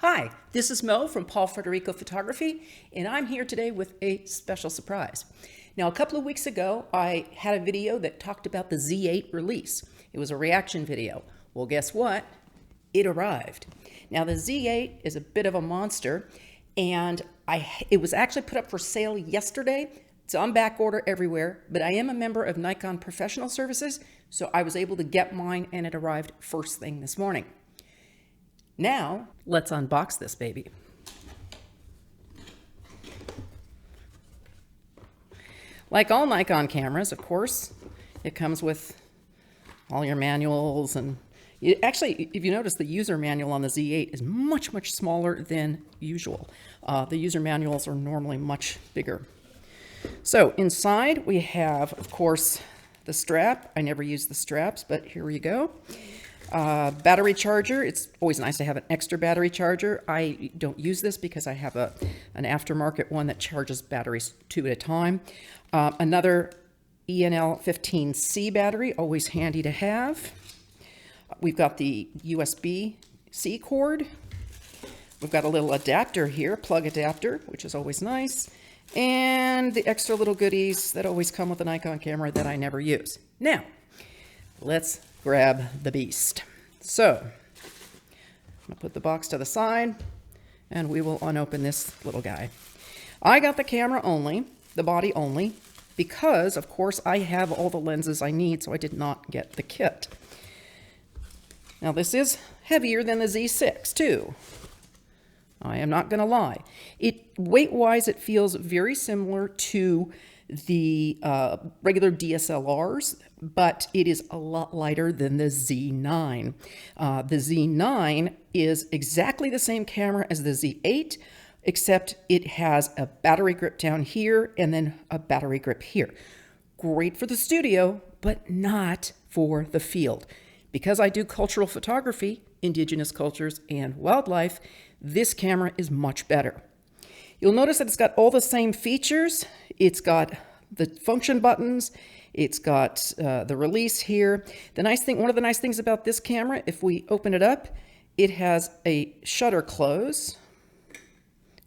Hi, this is Mo from Pawl-Frederico Photography, and I'm here today with a special surprise. Now, a couple of weeks ago, I had a video that talked about the Z8 release. It was a reaction video. Well, guess what? It arrived. Now, the Z8 is a bit of a monster, and it was actually put up for sale yesterday. It's on back order everywhere, but I am a member of Nikon Professional Services, so I was able to get mine, and it arrived first thing this morning. Now, let's unbox this baby. Like all Nikon cameras, of course, it comes with all your manuals, and actually, if you notice, the user manual on the Z8 is much, much smaller than usual. The user manuals are normally much bigger. So inside we have, of course, the strap. I never use the straps, but here you go. Battery charger. It's always nice to have an extra battery charger. I don't use this because I have an aftermarket one that charges batteries 2 at a time. Another ENL 15C battery, always handy to have. We've got the USB-C cord. We've got a little adapter here, plug adapter, which is always nice. And the extra little goodies that always come with a Nikon camera that I never use. Now, let's grab the beast. So, I'm gonna put the box to the side and we will unopen this little guy. I got the camera only, the body only, because of course I have all the lenses I need, so I did not get the kit. Now this is heavier than the Z6 too. I am not gonna lie. Weight-wise, it feels very similar to the regular DSLRs, but it is a lot lighter than the Z9. The Z9 is exactly the same camera as the Z8, except it has a battery grip down here and then a battery grip here. Great for the studio, but not for the field. Because I do cultural photography, indigenous cultures, and wildlife, this camera is much better. You'll notice that it's got all the same features. It's got the function buttons. It's got the release here. The nice thing, one of the nice things about this camera, if we open it up, it has a shutter close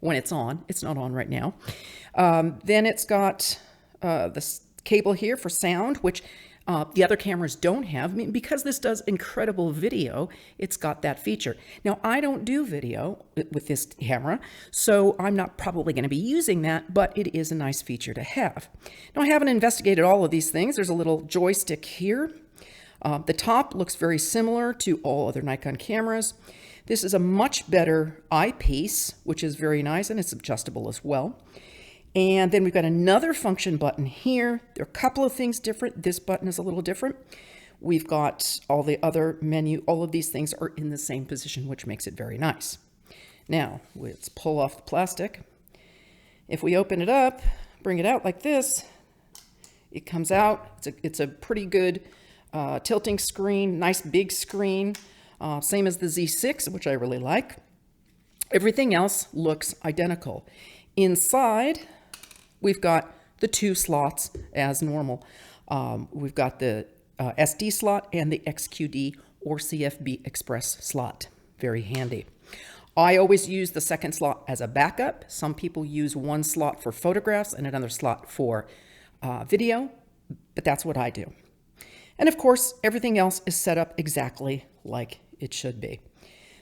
when it's on. It's not on right now. Then it's got this cable here for sound, which the other cameras don't have. I mean, because this does incredible video, it's got that feature. Now, I don't do video with this camera, so I'm not probably going to be using that, but it is a nice feature to have. Now, I haven't investigated all of these things. There's a little joystick here. The top looks very similar to all other Nikon cameras. This is a much better eyepiece, which is very nice, and it's adjustable as well. And then we've got another function button here. There are a couple of things different. This button is a little different. We've got all the other menu. All of these things are in the same position, which makes it very nice. Now, let's pull off the plastic. If we open it up, bring it out like this, it comes out. It's a pretty good tilting screen, nice big screen, same as the Z6, which I really like. Everything else looks identical. Inside, we've got the 2 slots as normal. We've got the SD slot and the XQD or CFB Express slot. Very handy. I always use the second slot as a backup. Some people use one slot for photographs and another slot for video, but that's what I do. And of course, everything else is set up exactly like it should be.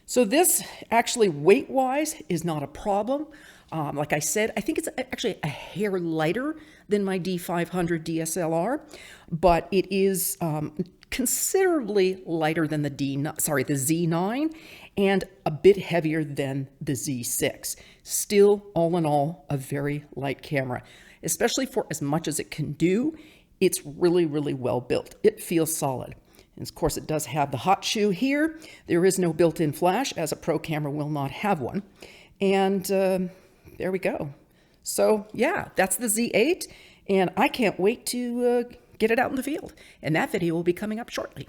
So this actually weight-wise is not a problem. Like I said, I think it's actually a hair lighter than my D500 DSLR, but it is considerably lighter than the Z9 and a bit heavier than the Z6. Still, all in all, a very light camera, especially for as much as it can do. It's really, really well built. It feels solid. And of course, it does have the hot shoe here. There is no built-in flash, as a pro camera will not have one. And there we go. So yeah, that's the Z8, and I can't wait to get it out in the field. And that video will be coming up shortly.